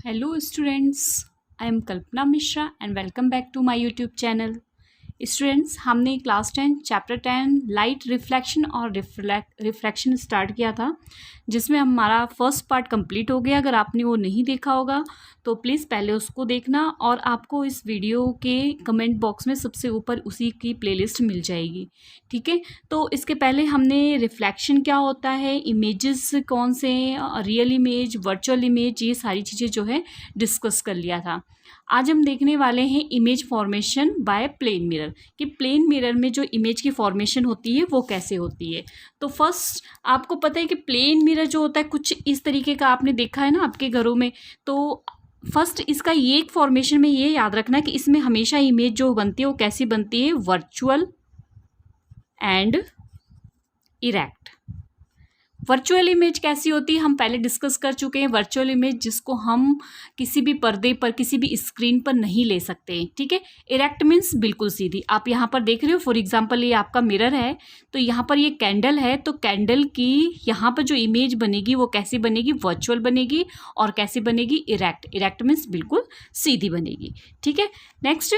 Hello students, I am Kalpana Mishra and welcome back to my YouTube channel. Students हमने class 10 chapter 10 light reflection और refraction start किया था, जिसमें हमारा first part complete हो गया। अगर आपने वो नहीं देखा होगा तो प्लीज़ पहले उसको देखना और आपको इस वीडियो के कमेंट बॉक्स में सबसे ऊपर उसी की प्लेलिस्ट मिल जाएगी। ठीक है, तो इसके पहले हमने रिफ्लेक्शन क्या होता है, इमेजेस कौन से, रियल इमेज, वर्चुअल इमेज, ये सारी चीज़ें जो है डिस्कस कर लिया था। आज हम देखने वाले हैं image formation by plane mirror, कि प्लेन मिरर में जो इमेज की फॉर्मेशन होती है वो कैसे होती है। तो फर्स्ट आपको पता है कि प्लेन मिरर जो होता है कुछ इस तरीके का आपने देखा है ना आपके घरों में। तो फर्स्ट इसका ये एक फॉर्मेशन में ये याद रखना कि इसमें हमेशा इमेज जो बनती है वो कैसी बनती है, virtual and erect. Virtual image कैसी होती है हम पहले डिस्कस कर चुके हैं। वर्चुअल इमेज जिसको हम किसी भी पर्दे पर, किसी भी स्क्रीन पर नहीं ले सकते हैं। ठीक है, इरेक्ट मीन्स बिल्कुल सीधी। आप यहाँ पर देख रहे हो, फॉर एग्जांपल ये आपका मिरर है, तो यहाँ पर ये कैंडल है, तो कैंडल की यहाँ पर जो इमेज बनेगी वो कैसी बनेगी, वर्चुअल बनेगी। और कैसी बनेगी, इरेक्ट। इरेक्ट मीन्स बिल्कुल सीधी बनेगी। ठीक है, नेक्स्ट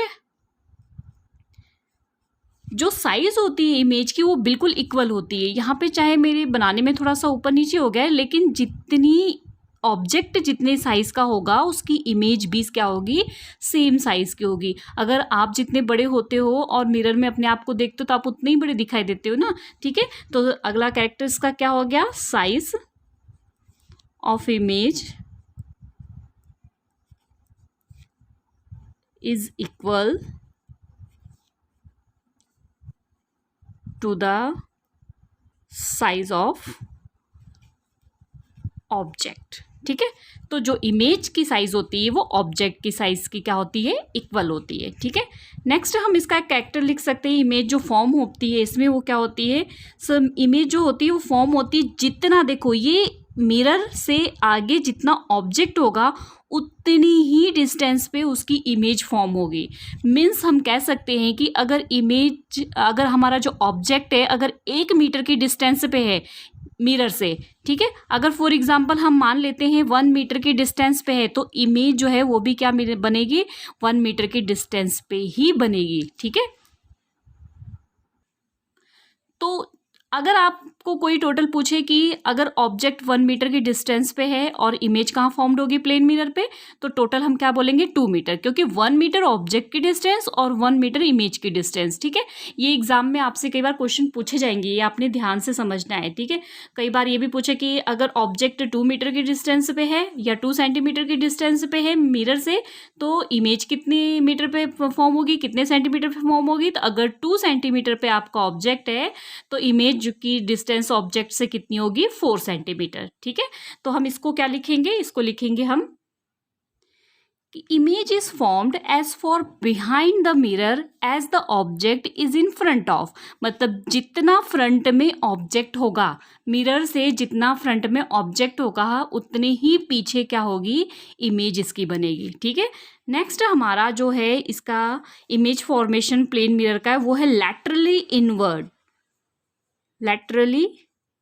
जो साइज़ होती है इमेज की वो बिल्कुल इक्वल होती है। यहाँ पे चाहे मेरे बनाने में थोड़ा सा ऊपर नीचे हो गया है, लेकिन जितनी ऑब्जेक्ट जितने साइज़ का होगा उसकी इमेज भी क्या होगी, सेम साइज़ की होगी। अगर आप जितने बड़े होते हो और मिरर में अपने आप को देखते हो तो आप उतने ही बड़े दिखाई देते हो ना। ठीक है, तो अगला कैरेक्टर इसका क्या हो गया, size of image is equal to the size of object. ठीक है, तो जो इमेज की साइज होती है वो ऑब्जेक्ट की साइज की क्या होती है, इक्वल होती है। ठीक है, नेक्स्ट हम इसका एक कैरेक्टर लिख सकते हैं। इमेज जो फॉर्म होती है इसमें वो क्या होती है, सब इमेज जो होती है वो फॉर्म होती है जितना, देखो ये मिरर से आगे जितना ऑब्जेक्ट होगा उतनी ही डिस्टेंस पे उसकी इमेज फॉर्म होगी। मीन्स हम कह सकते हैं कि अगर हमारा जो ऑब्जेक्ट है अगर 1 मीटर की डिस्टेंस पे है मिरर से, ठीक है, अगर फॉर एग्जांपल हम मान लेते हैं 1 मीटर की डिस्टेंस पे है, तो इमेज जो है वो भी क्या बनेगी, 1 मीटर की डिस्टेंस पे ही बनेगी। ठीक है, तो अगर आपको कोई टोटल पूछे कि अगर ऑब्जेक्ट 1 मीटर की डिस्टेंस पे है और इमेज कहाँ फॉर्म्ड होगी, प्लेन मिरर पे, तो टोटल हम क्या बोलेंगे, 2 मीटर, क्योंकि 1 मीटर ऑब्जेक्ट की डिस्टेंस और 1 मीटर इमेज की डिस्टेंस। ठीक है, ये एग्जाम में आपसे कई बार क्वेश्चन पूछे जाएंगे, ये आपने ध्यान से समझना है। ठीक है, कई बार ये भी पूछे कि अगर ऑब्जेक्ट 2 मीटर की डिस्टेंस पे है या 2 सेंटीमीटर की डिस्टेंस पे है मिरर से, तो इमेज कितने मीटर पे फॉर्म होगी, कितने सेंटीमीटर पे फॉर्म होगी। तो अगर 2 सेंटीमीटर पे आपका ऑब्जेक्ट है तो इमेज की डिस्टेंस ऑब्जेक्ट से कितनी होगी, 4 सेंटीमीटर। ठीक है, तो हम इसको क्या लिखेंगे, इसको लिखेंगे हम image is formed as far behind the mirror as the object is in front of. मतलब जितना फ्रंट में ऑब्जेक्ट होगा, मिरर से जितना फ्रंट में ऑब्जेक्ट होगा उतने ही पीछे क्या होगी, इमेज इसकी बनेगी। ठीक है, नेक्स्ट हमारा जो है इसका इमेज फॉर्मेशन प्लेन मिरर का है वो है laterally inward. Laterally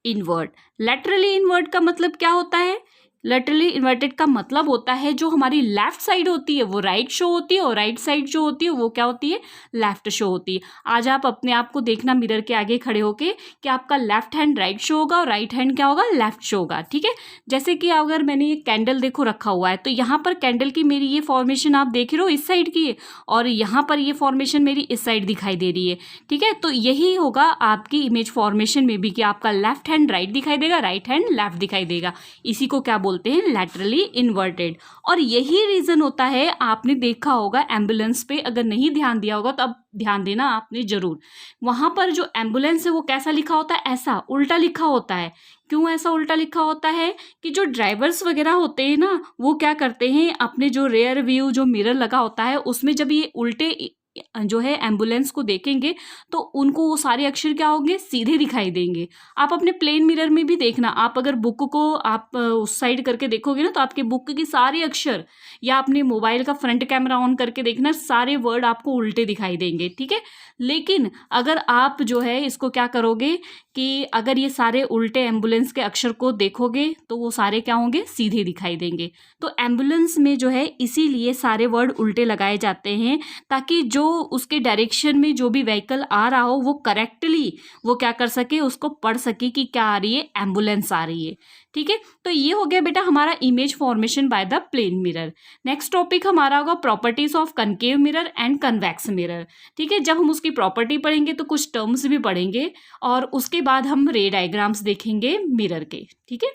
invert, laterally invert का मतलब क्या होता है, लैटरली इन्वर्टेड का मतलब होता है जो हमारी लेफ्ट साइड होती है वो राइट शो होती है और राइट साइड जो होती है वो क्या होती है, लेफ्ट शो होती है। आज आप अपने आप को देखना मिरर के आगे खड़े होके कि आपका लेफ्ट हैंड राइट शो होगा और राइट हैंड क्या होगा, लेफ्ट शो होगा। ठीक है, जैसे कि अगर मैंने ये कैंडल देखो रखा हुआ है, तो यहाँ पर कैंडल की मेरी ये फॉर्मेशन आप देख रहे हो इस साइड की है और यहाँ पर ये फॉर्मेशन मेरी इस साइड दिखाई दे रही है। ठीक है, तो यही होगा आपकी इमेज फॉर्मेशन में भी कि आपका लेफ्ट हैंड राइट दिखाई देगा, राइट हैंड लेफ्ट दिखाई देगा। इसी को क्या बोलते हैं, लैटरली इन्वर्टेड। और यही रीजन होता है, आपने देखा होगा एम्बुलेंस पे, अगर नहीं ध्यान दिया होगा तो अब ध्यान देना आपने जरूर, वहां पर जो एम्बुलेंस है वो कैसा लिखा होता है, ऐसा उल्टा लिखा होता है। क्यों ऐसा उल्टा लिखा होता है कि जो ड्राइवर्स वगैरह होते हैं ना वो क्या करते हैं, अपने जो रेयर व्यू जो मिरर लगा होता है उसमें जब ये उल्टे जो है एम्बुलेंस को देखेंगे तो उनको वो सारे अक्षर क्या होंगे, सीधे दिखाई देंगे। आप अपने प्लेन मिरर में भी देखना, आप अगर बुक को आप उस साइड करके देखोगे ना तो आपके बुक के सारे अक्षर, या अपने मोबाइल का फ्रंट कैमरा ऑन करके देखना, सारे वर्ड आपको उल्टे दिखाई देंगे। ठीक है, लेकिन अगर आप जो है इसको क्या करोगे कि अगर ये सारे उल्टे एम्बुलेंस के अक्षर को देखोगे तो वो सारे क्या होंगे, सीधे दिखाई देंगे। तो एम्बुलेंस में जो है इसीलिए सारे वर्ड उल्टे लगाए जाते हैं, ताकि जो उसके डायरेक्शन में जो भी व्हीकल आ रहा हो वो करेक्टली वो क्या कर सके, उसको पढ़ सके कि क्या आ रही है, एम्बुलेंस आ रही है। ठीक है, तो ये हो गया बेटा हमारा image formation by the plane mirror. Next topic हमारा होगा properties of concave mirror and convex mirror. ठीक है, जब हम उसकी प्रॉपर्टी पढ़ेंगे तो कुछ टर्म्स भी पढ़ेंगे और उसके बाद हम रे डायग्राम्स देखेंगे मिरर के। ठीक है,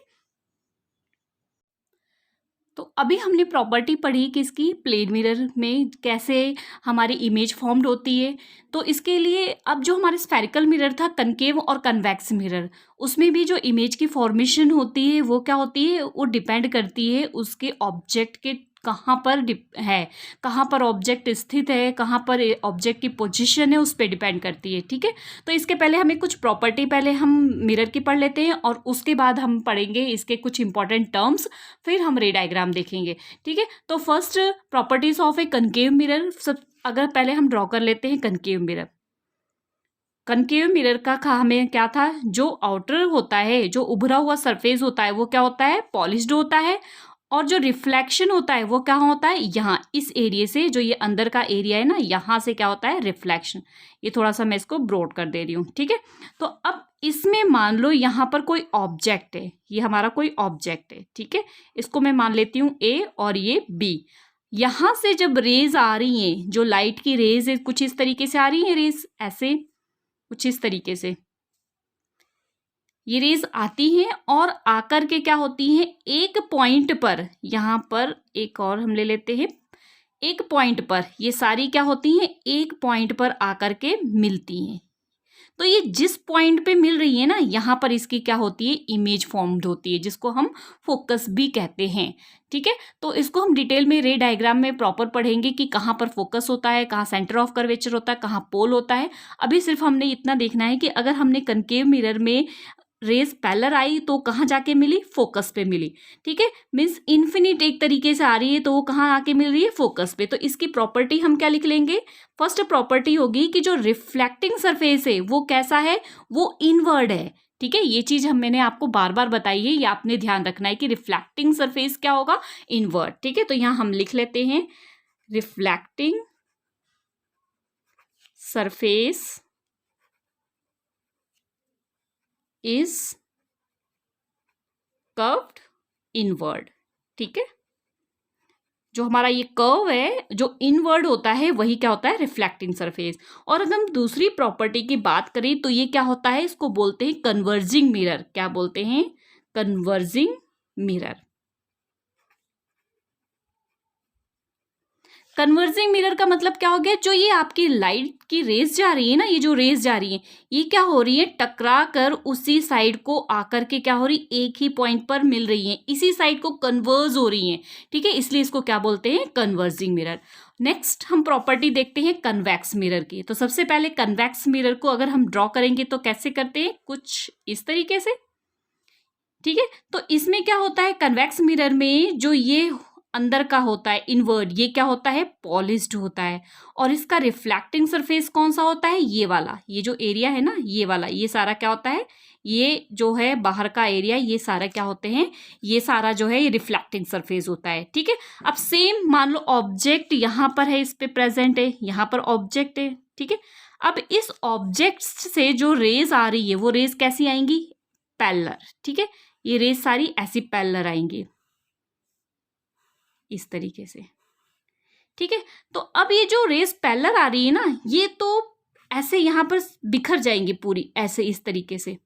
तो अभी हमने प्रॉपर्टी पढ़ी कि इसकी प्लेन मिरर में कैसे हमारी इमेज फॉर्म्ड होती है। तो इसके लिए अब जो हमारे स्फेरिकल मिरर था, कनकेव और कन्वेक्स मिरर, उसमें भी जो इमेज की फॉर्मेशन होती है वो क्या होती है, वो डिपेंड करती है उसके ऑब्जेक्ट के कहाँ पर है, कहाँ पर ऑब्जेक्ट स्थित है, कहाँ पर ऑब्जेक्ट की पोजीशन है, उस पर डिपेंड करती है। ठीक है, तो इसके पहले हमें कुछ प्रॉपर्टी पहले हम मिरर की पढ़ लेते हैं और उसके बाद हम पढ़ेंगे इसके कुछ इंपॉर्टेंट टर्म्स, फिर हम रे डायग्राम देखेंगे। ठीक है, तो first properties of A concave mirror, सब अगर पहले हम ड्रॉ कर लेते हैं कनकेव मिरर। कनकेव मिरर का हमें क्या था, जो आउटर होता है, जो उभरा हुआ सरफेस होता है वो क्या होता है, पॉलिश्ड होता है, और जो रिफ्लेक्शन होता है वो कहाँ होता है, यहाँ इस एरिया से, जो ये अंदर का एरिया है ना, यहाँ से क्या होता है, रिफ्लेक्शन। ये थोड़ा सा मैं इसको ब्रॉड कर दे रही हूँ। ठीक है, तो अब इसमें मान लो यहाँ पर कोई ऑब्जेक्ट है, ये हमारा कोई ऑब्जेक्ट है। ठीक है, इसको मैं मान लेती हूँ ए और ये बी। यहाँ से जब रेज आ रही हैं, जो लाइट की रेज है कुछ इस तरीके से आ रही है, रेज ऐसे कुछ इस तरीके से ये रेज आती हैं और आकर के क्या होती हैं, एक पॉइंट पर, यहाँ पर एक और हम ले लेते हैं, एक पॉइंट पर ये सारी क्या होती हैं, एक पॉइंट पर आकर के मिलती हैं। तो ये जिस पॉइंट पे मिल रही है ना, यहाँ पर इसकी क्या होती है, इमेज फॉर्म्ड होती है, जिसको हम फोकस भी कहते हैं। ठीक है, तो इसको हम डिटेल में रे डायग्राम में प्रॉपर पढ़ेंगे कि कहाँ पर फोकस होता है, कहाँ सेंटर ऑफ कर्वेचर होता है, कहाँ पोल होता है। अभी सिर्फ हमने इतना देखना है कि अगर हमने कनकेव मिरर में रेज पैरेलल आई तो कहाँ जाके मिली, फोकस पे मिली। ठीक है, मीन्स इन्फिनिट एक तरीके से आ रही है तो वो कहाँ आके मिल रही है, फोकस पे। तो इसकी प्रॉपर्टी हम क्या लिख लेंगे, फर्स्ट प्रॉपर्टी होगी कि जो रिफ्लेक्टिंग सरफेस है वो कैसा है, वो इनवर्ड है। ठीक है, ये चीज मैंने आपको बार बार बताई है, ये आपने ध्यान रखना है कि रिफ्लेक्टिंग सरफेस क्या होगा, इनवर्ड। ठीक है, तो यहाँ हम लिख लेते हैं reflecting surface is curved inward. ठीक है, जो हमारा ये कर्व है जो इनवर्ड होता है वही क्या होता है, रिफ्लेक्टिंग सरफेस। और अगर हम दूसरी प्रॉपर्टी की बात करें तो ये क्या होता है, इसको बोलते हैं कन्वर्जिंग मिरर। क्या बोलते हैं, कन्वर्जिंग मिरर। कन्वर्जिंग मिरर का मतलब क्या हो गया, जो ये आपकी लाइट की रेज जा रही है ना, ये जो रेज जा रही है ये क्या हो रही है, टकरा कर उसी साइड को आकर के क्या हो रही, एक ही पॉइंट पर मिल रही है, इसी साइड को कन्वर्ज हो रही है। ठीक है, इसलिए इसको क्या बोलते हैं, कन्वर्जिंग मिरर। नेक्स्ट हम प्रॉपर्टी देखते हैं कन्वेक्स मिरर की। तो सबसे पहले कन्वेक्स मिरर को अगर हम ड्रॉ करेंगे तो कैसे करते हैं, कुछ इस तरीके से। ठीक है, तो इसमें क्या होता है, कन्वेक्स मिरर में जो ये अंदर का होता है इनवर्ड, ये क्या होता है, पॉलिश्ड होता है। और इसका रिफ्लेक्टिंग सरफेस कौन सा होता है, ये वाला, ये जो एरिया है ना, ये वाला, ये सारा क्या होता है, ये जो है बाहर का एरिया, ये सारा क्या होते हैं, ये सारा जो है ये रिफ्लेक्टिंग सरफेस होता है। ठीक है, अब सेम मान लो ऑब्जेक्ट यहाँ पर है, इस पे प्रेजेंट है, यहाँ पर ऑब्जेक्ट है। ठीक है, अब इस ऑब्जेक्ट से जो रेज आ रही है वो रेज कैसी आएंगी, पैरेलल। ठीक है, ये रेज सारी ऐसी पैरेलल आएंगी इस तरीके से। ठीक है, तो अब ये जो रेज पैरेलल आ रही है ना, ये तो ऐसे यहां पर बिखर जाएंगी पूरी, ऐसे इस तरीके से।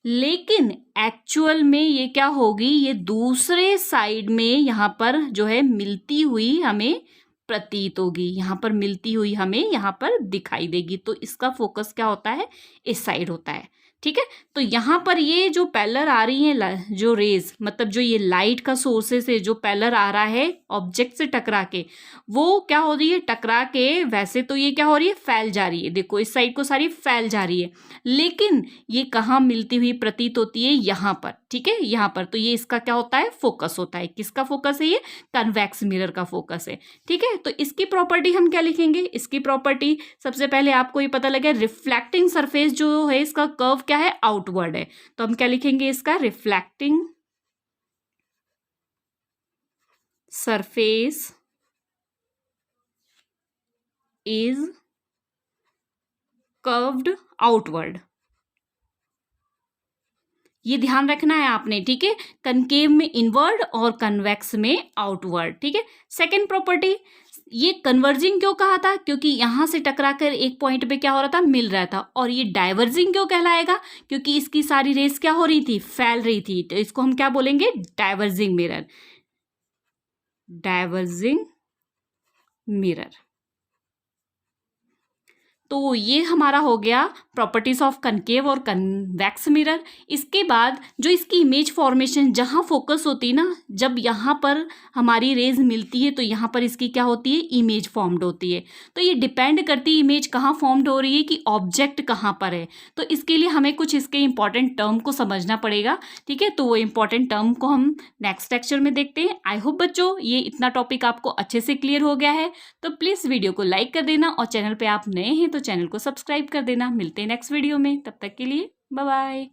लेकिन एक्चुअल में ये क्या होगी, ये दूसरे साइड में यहां पर जो है मिलती हुई हमें प्रतीत होगी, यहां पर मिलती हुई हमें यहां पर दिखाई देगी। तो इसका फोकस क्या होता है, इस साइड होता है। ठीक है, तो यहाँ पर ये जो पैरेलल आ रही है जो रेज, मतलब जो ये लाइट का सोर्सेस है जो पैरेलल आ रहा है ऑब्जेक्ट से टकरा के, वो क्या हो रही है, टकरा के वैसे तो ये क्या हो रही है, फैल जा रही है। देखो इस साइड को सारी फैल जा रही है, लेकिन ये कहाँ मिलती हुई प्रतीत होती है, यहाँ पर। ठीक है, यहाँ पर तो ये इसका क्या होता है, फोकस होता है। किसका फोकस है ये, कन्वेक्स मिरर का फोकस है। ठीक है, तो इसकी प्रॉपर्टी हम क्या लिखेंगे, इसकी प्रॉपर्टी सबसे पहले आपको ये पता लगे रिफ्लेक्टिंग सरफेस जो है इसका कर्व क्या है, आउटवर्ड है। तो हम क्या लिखेंगे इसका, reflecting surface is curved outward. ये ध्यान रखना है आपने, ठीक है, कनकेव में इनवर्ड और कन्वेक्स में आउटवर्ड। ठीक है, सेकंड प्रॉपर्टी, ये कन्वर्जिंग क्यों कहा था, क्योंकि यहां से टकराकर एक पॉइंट पे क्या हो रहा था, मिल रहा था। और ये डाइवर्जिंग क्यों कहलाएगा, क्योंकि इसकी सारी रेस क्या हो रही थी, फैल रही थी। तो इसको हम क्या बोलेंगे, डाइवर्जिंग मिरर, डाइवर्जिंग मिरर। तो ये हमारा हो गया प्रॉपर्टीज ऑफ कनकेव और कन्वेक्स मिरर। इसके बाद जो इसकी इमेज फॉर्मेशन जहाँ फोकस होती है ना, जब यहाँ पर हमारी रेज मिलती है तो यहाँ पर इसकी क्या होती है, इमेज फॉर्म्ड होती है। तो ये डिपेंड करती है इमेज कहाँ फॉर्म्ड हो रही है कि ऑब्जेक्ट कहाँ पर है। तो इसके लिए हमें कुछ इसके इंपॉर्टेंट टर्म को समझना पड़ेगा। ठीक है, तो वो इंपॉर्टेंट टर्म को हम नेक्स्ट लेक्चर में देखते हैं। आई होप बच्चों ये इतना टॉपिक आपको अच्छे से क्लियर हो गया है। तो प्लीज़ वीडियो को लाइक कर देना और चैनल पे आप नए हैं तो चैनल को सब्सक्राइब कर देना। मिलते हैं नेक्स्ट वीडियो में, तब तक के लिए बाय बाय।